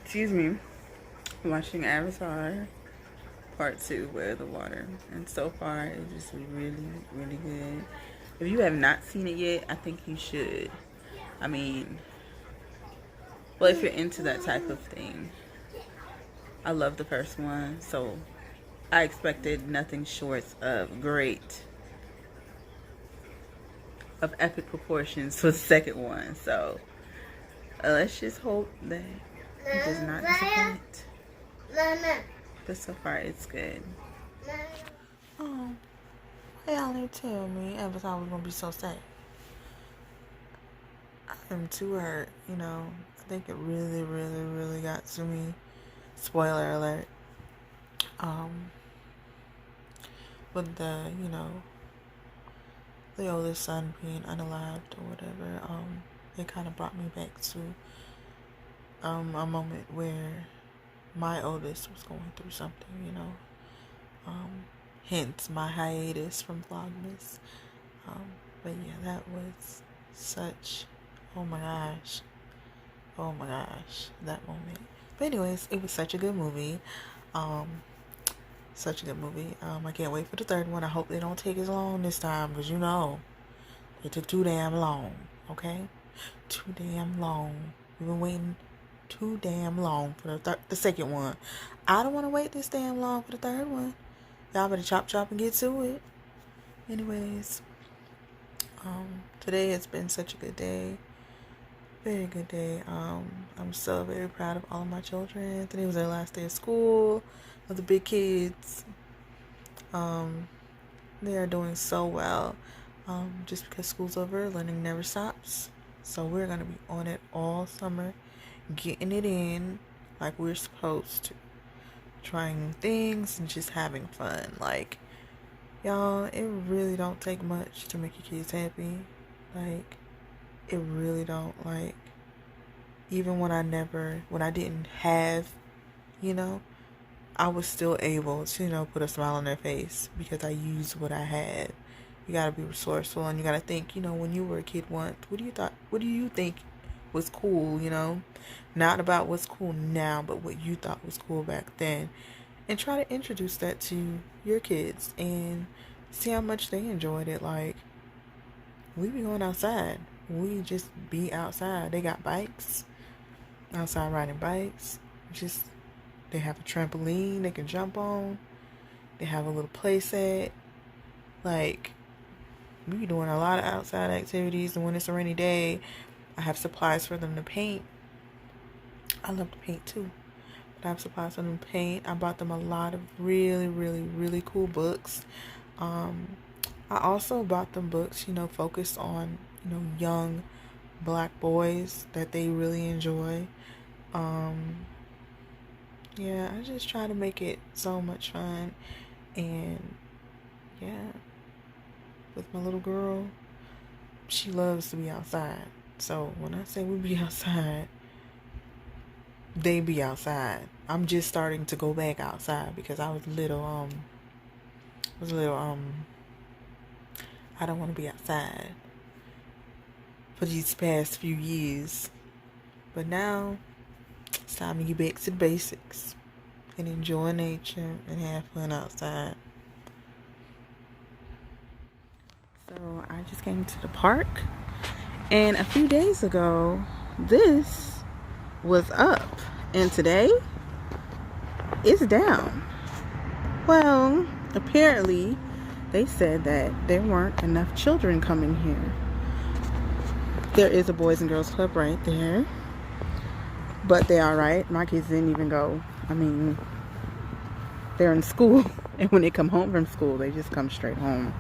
Excuse me. I'm watching Avatar Part 2, Way of the Water. And so far, it's just really, really good. If you have not seen it yet, I think you should. I mean, well, if you're into that type of thing. I love the first one, so I expected nothing short of great, of epic proportions for the second one. So let's just hope that it does not disappoint. But so far, it's good. Oh, why y'all didn't tell me Avatar was gonna be so sad? I'm too hurt, you know. I think it really, really, really got to me. Spoiler alert. With the, the oldest son being unalived or whatever, it kind of brought me back to a moment where my oldest was going through something, hence my hiatus from Vlogmas. But yeah, that was such, oh my gosh, that moment. But anyways, it was such a good movie. Such a good movie. I can't wait for the third one. I hope they don't take as long this time, because they took too damn long. Okay, too damn long. We've been waiting too damn long for the second one. I don't want to wait this damn long for the third one. Y'all better chop and get to it. Anyways, today has been such a good day. Very good day. I'm so very proud of all of my children. Today was their last day of school, of the big kids. They are doing so well. Just because school's over, learning never stops. So we're going to be on it all summer, getting it in like we're supposed to. Trying new things and just having fun. Like, y'all, it really don't take much to make your kids happy. Like, it really don't. Like, even when I didn't have, I was still able to, put a smile on their face because I used what I had. You gotta be resourceful, and you gotta think, when you were a kid once, what do you think was cool, not about what's cool now, but what you thought was cool back then, and try to introduce that to your kids and see how much they enjoyed it. Like, we be going outside. We just be outside. They got bikes, outside riding bikes. They have a trampoline they can jump on. They have a little play set. Like, we be doing a lot of outside activities, and when it's a rainy day, I have supplies for them to paint. I love to paint too, but I have supplies for them to paint. I bought them a lot of really, really, really cool books. I also bought them books, focused on, young black boys that they really enjoy. Yeah, I just try to make it so much fun. And yeah, with my little girl, she loves to be outside. So when I say we be outside, they be outside. I'm just starting to go back outside because I was little, I don't want to be outside for these past few years. But now it's time to get back to the basics and enjoy nature and have fun outside. So I just came to the park, and a few days ago, this was up, and today it's down. Well, apparently they said that there weren't enough children coming here. There is a Boys and Girls Club right there, but they are right. My kids didn't even go. I mean, they're in school, and when they come home from school, they just come straight home.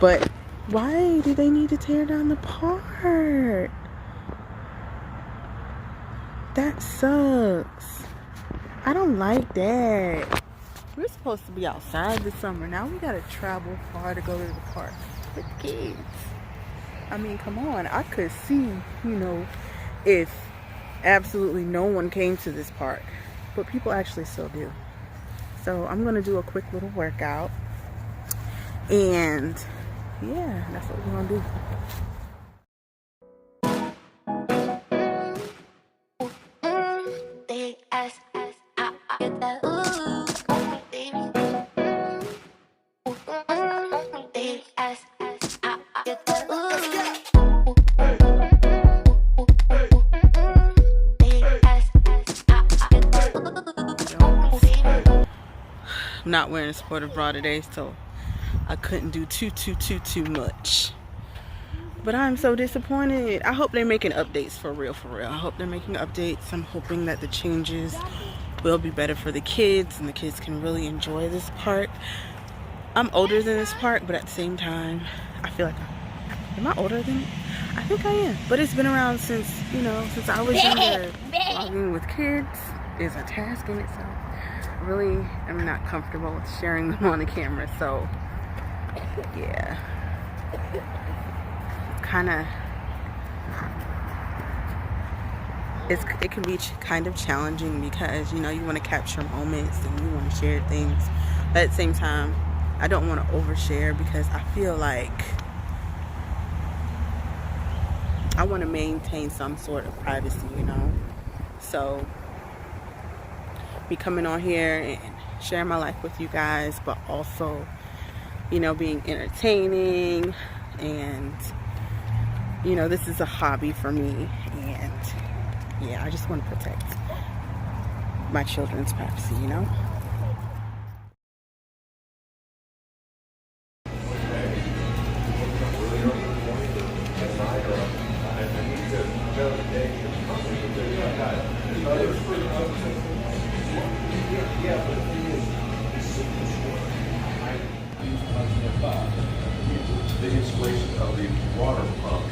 But why do they need to tear down the park? That sucks. I don't like that. We're supposed to be outside this summer. Now we gotta travel far to go to the park with the kids. I mean, come on. I could see, if absolutely no one came to this park. But people actually still do. So I'm gonna do a quick little workout. And yeah, that's what we're gonna do. not wearing a supportive bra today, so I couldn't do too much. But I'm so disappointed. I hope they're making updates for real. I hope they're making updates. I'm hoping that the changes will be better for the kids and the kids can really enjoy this park. I'm older than this park, but at the same time, I feel like am I older than it? I think I am. But it's been around since, since I was younger. Vlogging with kids is a task in itself. I really am not comfortable with sharing them on the camera, so yeah. It can be kind of challenging because you want to capture moments and you want to share things, but at the same time I don't want to overshare because I feel like I want to maintain some sort of privacy, so me coming on here and sharing my life with you guys, but also being entertaining, and this is a hobby for me, and yeah, I just want to protect my children's privacy, The installation of the water pump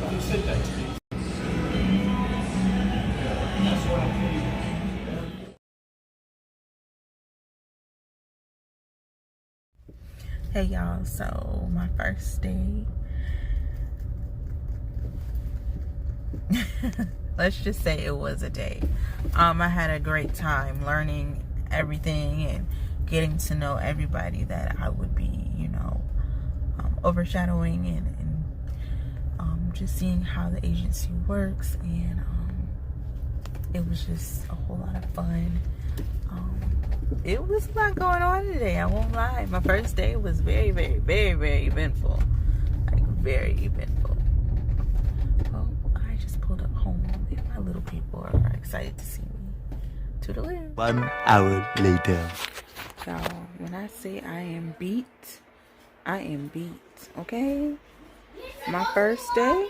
on the sit down. That's what I need. Hey y'all, so my first day, let's just say it was a day. I had a great time learning everything and getting to know everybody that I would be, overshadowing, and just seeing how the agency works, and it was just a whole lot of fun. It was a lot going on today, I won't lie. My first day was very eventful. Like, very eventful. Well, I just pulled up home, and my little people are excited to see me. Toodaloo. 1 hour later. Y'all, when I say I am beat, okay? My first day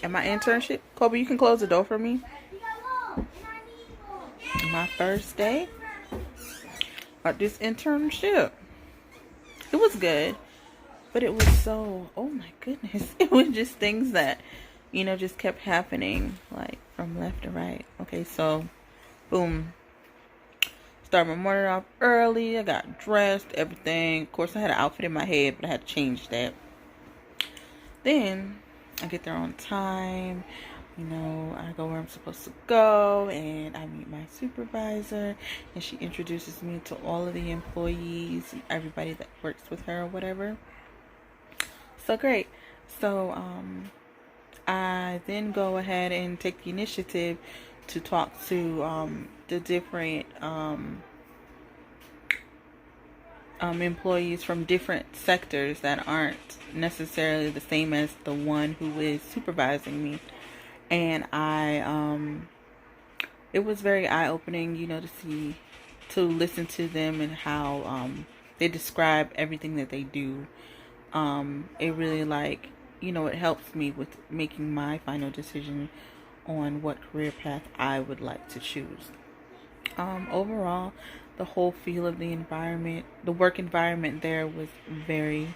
at my internship. Kobe, you can close the door for me. My first day at this internship. It was good, but it was so, oh my goodness. It was just things that, just kept happening, like from left to right. Okay, so boom. Start my morning off early. I got dressed, everything. Of course, I had an outfit in my head, but I had to change that. Then I get there on time. I go where I'm supposed to go, and I meet my supervisor, and she introduces me to all of the employees, everybody that works with her or whatever. So great. So I then go ahead and take the initiative to talk to the different employees from different sectors that aren't necessarily the same as the one who is supervising me. And it was very eye-opening, to listen to them and how they describe everything that they do. It really, it helps me with making my final decision on what career path I would like to choose. Overall, the whole feel of the environment, the work environment there was very,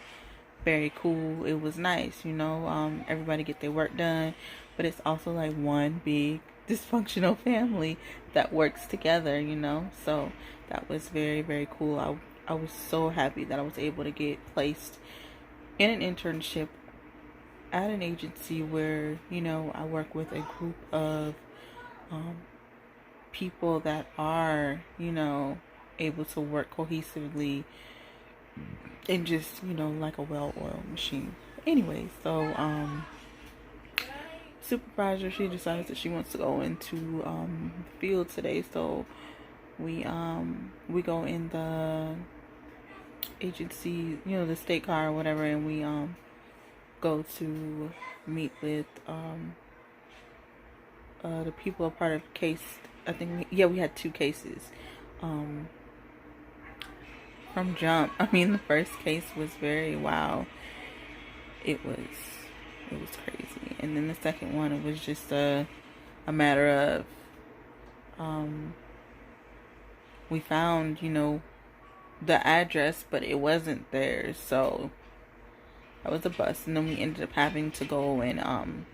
very cool. It was nice, everybody get their work done, but it's also like one big dysfunctional family that works together, so that was very, very cool. I was so happy that I was able to get placed in an internship at an agency where, I work with a group of people that are, able to work cohesively and just, like a well-oiled machine. Anyway, so supervisor, she decides that she wants to go into the field today, so we go in the agency, the state car or whatever, and we go to meet with the people a part of case. I think we had 2 cases. from jump. I mean, the first case was very wow. It was crazy. And then the second one, it was just a matter of we found, the address, but it wasn't there. So that was a bust. And then we ended up having to go and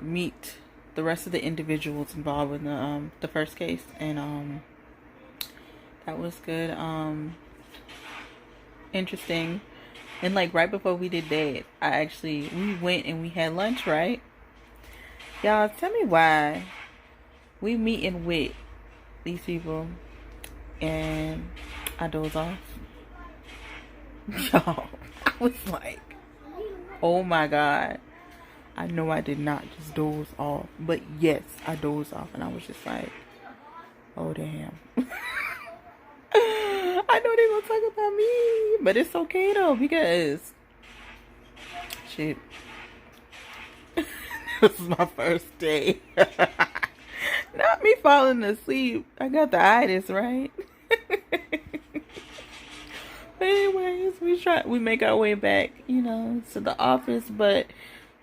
meet the rest of the individuals involved in the first case, and that was good. Interesting. And like right before we did that, we went and we had lunch, right? Y'all, tell me why we meeting with these people and I doze off. Y'all, I was like, oh my God. I know I did not just doze off, but yes, I dozed off, and I was just like, oh damn. I know they're gonna talk about me, but it's okay though, because shit, this is my first day. Not me falling asleep. I got the itis, right? But anyways, we make our way back, to the office, but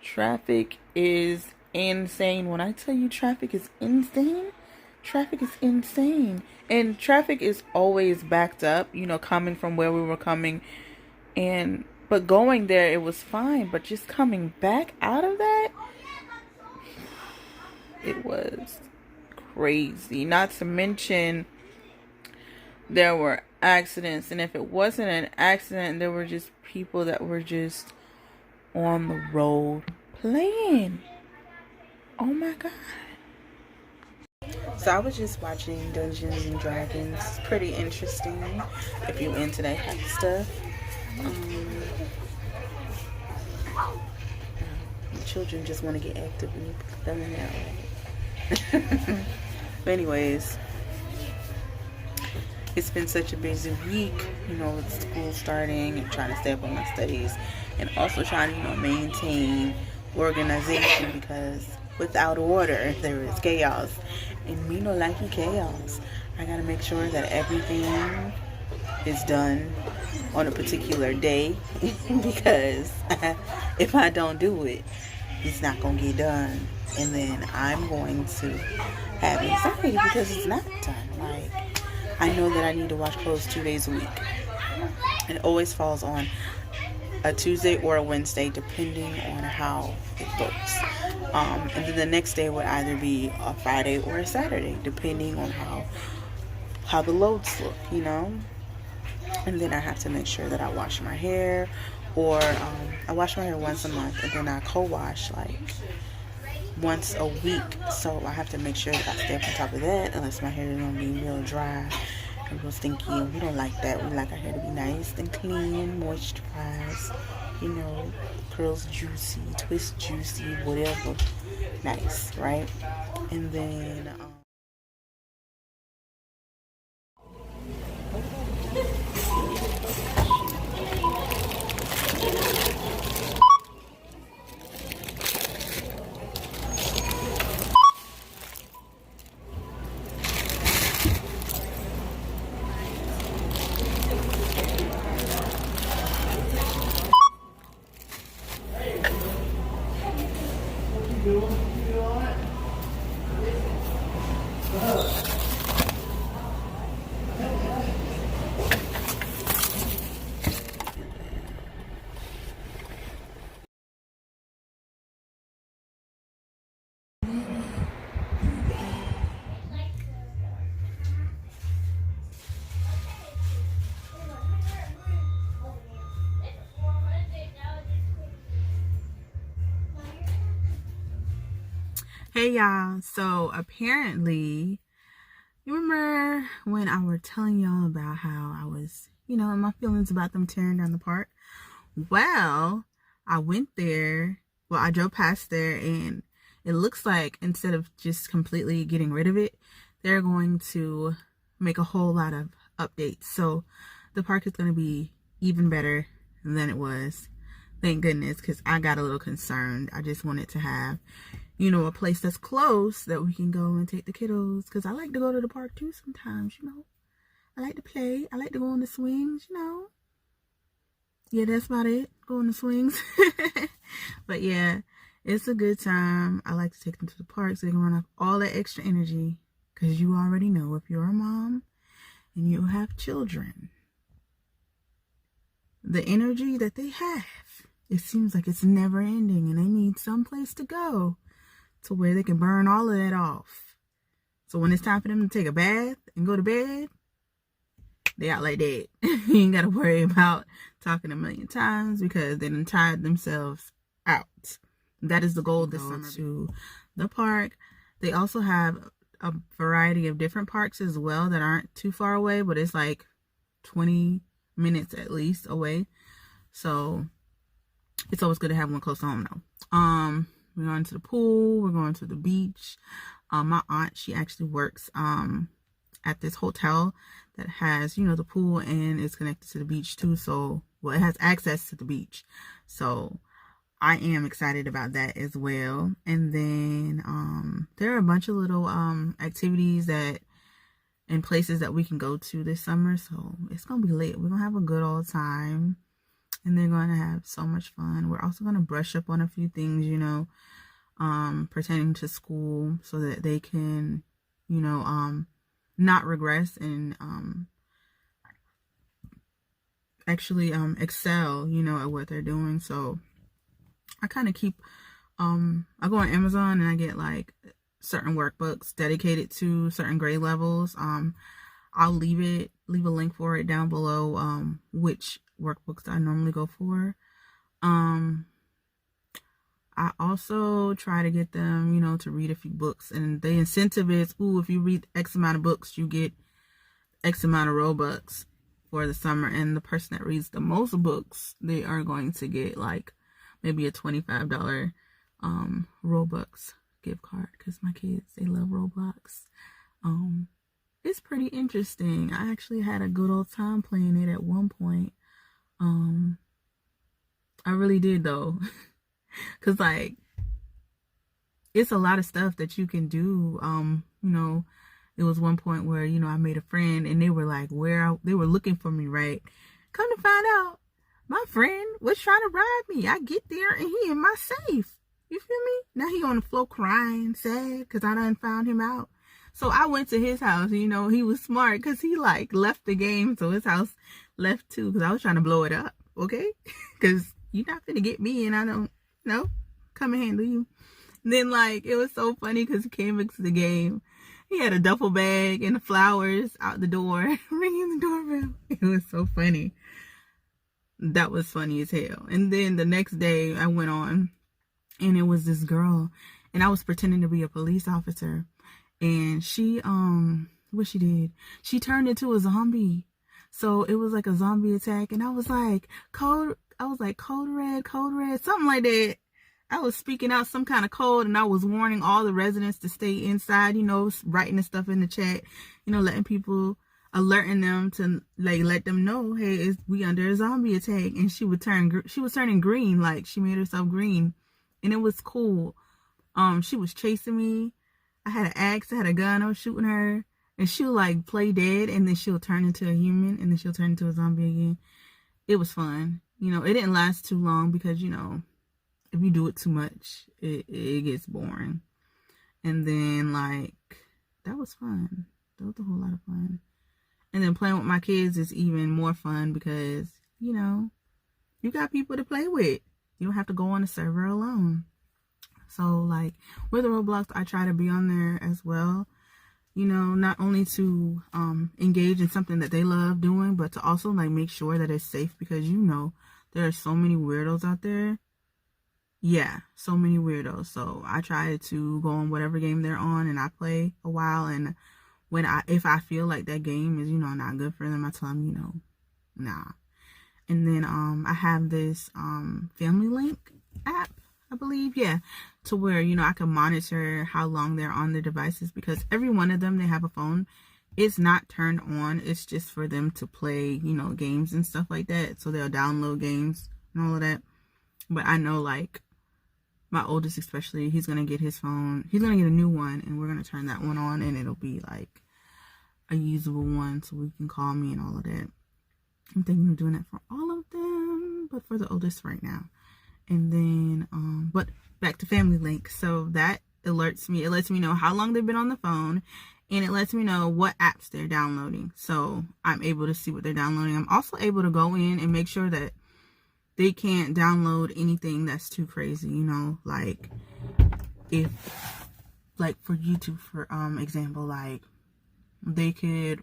traffic is insane. When I tell you traffic is insane, and traffic is always backed up, coming from where we were coming, but going there it was fine, but just coming back out of that, it was crazy. Not to mention there were accidents, and if it wasn't an accident, there were just people that were just on the road playing. Oh my God. So I was just watching Dungeons and Dragons. It's pretty interesting if you're into that kind of stuff. Children just want to get active and you put them in that way. But anyways, it's been such a busy week, with school starting and trying to stay up on my studies, and also trying to, maintain organization, because without order, there is chaos. And me no like chaos. I gotta make sure that everything is done on a particular day, because if I don't do it, it's not gonna get done. And then I'm going to have anxiety because it's not done. Like, I know that I need to wash clothes 2 days a week. And it always falls on a Tuesday or a Wednesday, depending on how it looks. And then the next day would either be a Friday or a Saturday, depending on how the loads look, And then I have to make sure that I wash my hair, or I wash my hair once a month, and then I co-wash like once a week. So I have to make sure that I stay up on top of that, unless my hair is gonna be real dry and real stinky, and we don't like that. We like our hair to be nice and clean, moisturized, curls juicy, twist juicy, whatever, nice, right? And then hey y'all, so apparently, you remember when I was telling y'all about how I was, my feelings about them tearing down the park? Well, I went there, I drove past there, and it looks like instead of just completely getting rid of it, they're going to make a whole lot of updates. So the park is going to be even better than it was. Thank goodness, because I got a little concerned. I just wanted to have, a place that's close that we can go and take the kiddos, because I like to go to the park too sometimes, I like to play. I like to go on the swings, you know. Yeah, that's about it. Go on the swings. But yeah, it's a good time. I like to take them to the park so they can run off all that extra energy. Because you already know, if you're a mom and you have children, the energy that they have, it seems like it's never ending, and they need some place to go to where they can burn all of that off. So when it's time for them to take a bath and go to bed, they out like that. You ain't got to worry about talking a million times because they done tired themselves out. That is the goal this summer. To the park. They also have a variety of different parks as well that aren't too far away, but it's like 20 minutes at least away. So it's always good to have one close to home though. We're going to the pool, we're going to the beach. My aunt, she actually works at this hotel that has, you know, the pool and it's connected to the beach too. So, well, it has access to the beach. So I am excited about that as well. And then there are a bunch of little activities that and places that we can go to this summer. So it's gonna be lit. We're gonna have a good old time, and they're gonna have so much fun. We're also gonna brush up on a few things, you know, pertaining to school, so that they can, you know, not regress and actually excel, you know, at what they're doing. So I kind of keep I go on Amazon and I get like certain workbooks dedicated to certain grade levels. I'll leave a link for it down below, which workbooks I normally go for. I also try to get them, you know, to read a few books, and the incentive is, ooh, if you read X amount of books, you get X amount of Robux for the summer. And the person that reads the most books, they are going to get like maybe a $25 Robux gift card, because my kids, they love Roblox. It's pretty interesting. I actually had a good old time playing it at one point. I really did though. Cause like, it's a lot of stuff that you can do. You know, it was one point where, you know, I made a friend and they were like, they were looking for me, right? Come to find out, my friend was trying to rob me. I get there and he in my safe. You feel me? Now he on the floor crying, sad, because I done found him out. So I went to his house. You know, he was smart because he like left the game. So his house left too, because I was trying to blow it up. Okay? Because you're not gonna get me and I don't, you know, come and handle you. And then like, it was so funny because he came back to the game. He had a duffel bag and the flowers out the door, ringing the doorbell. It was so funny. That was funny as hell. And then the next day I went on and it was this girl and I was pretending to be a police officer, and she what she did, she turned into a zombie. So it was like a zombie attack, and I was like code red, something like that. I was speaking out some kind of code, and I was warning all the residents to stay inside, you know, writing the stuff in the chat, you know, letting people, alerting them to like let them know, hey, we under a zombie attack. And she was turning green, like she made herself green, and it was cool. She was chasing me. I had an axe, I had a gun, I was shooting her, and she'll like play dead, and then she'll turn into a human, and then she'll turn into a zombie again. It was fun. You know, it didn't last too long because, you know, if you do it too much, it gets boring. And then like, that was fun. That was a whole lot of fun. And then playing with my kids is even more fun because, you know, you got people to play with. You don't have to go on the server alone. So like with Roblox, I try to be on there as well. You know, not only to engage in something that they love doing, but to also like make sure that it's safe, because, you know, there are so many weirdos out there. Yeah, so many weirdos. So I try to go on whatever game they're on and I play a while, and if I feel like that game is, you know, not good for them, I tell them, you know, nah. And then I have this Family Link app, I believe, yeah, to where, you know, I can monitor how long they're on their devices, because every one of them, they have a phone. It's not turned on. It's just for them to play, you know, games and stuff like that. So they'll download games and all of that. But I know, like, my oldest especially, he's going to get his phone. He's going to get a new one, and we're going to turn that one on, and it'll be, like, a usable one so we can call me and all of that. I'm thinking of doing it for all of them, but for the oldest right now. And then, but back to Family Link. So that alerts me. It lets me know how long they've been on the phone, and it lets me know what apps they're downloading. So I'm able to see what they're downloading. I'm also able to go in and make sure that they can't download anything that's too crazy, you know, like if, like for YouTube, for example, like they could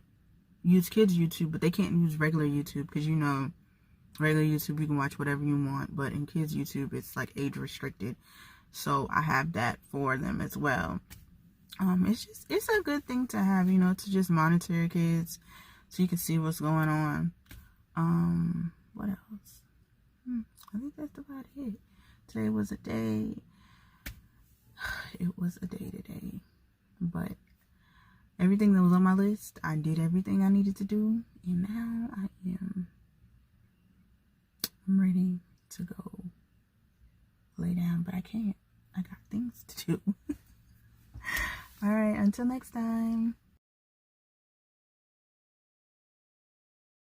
use kids YouTube, but they can't use regular YouTube, because you know, regular YouTube you can watch whatever you want, but in kids YouTube it's like age restricted. So I have that for them as well. It's a good thing to have, you know, to just monitor your kids so you can see what's going on. What else? I think that's about it. Today was a day. It was a day today, but everything that was on my list, I did everything I needed to do, and now I'm ready to go lay down, but I can't. I got things to do. All right, until next time.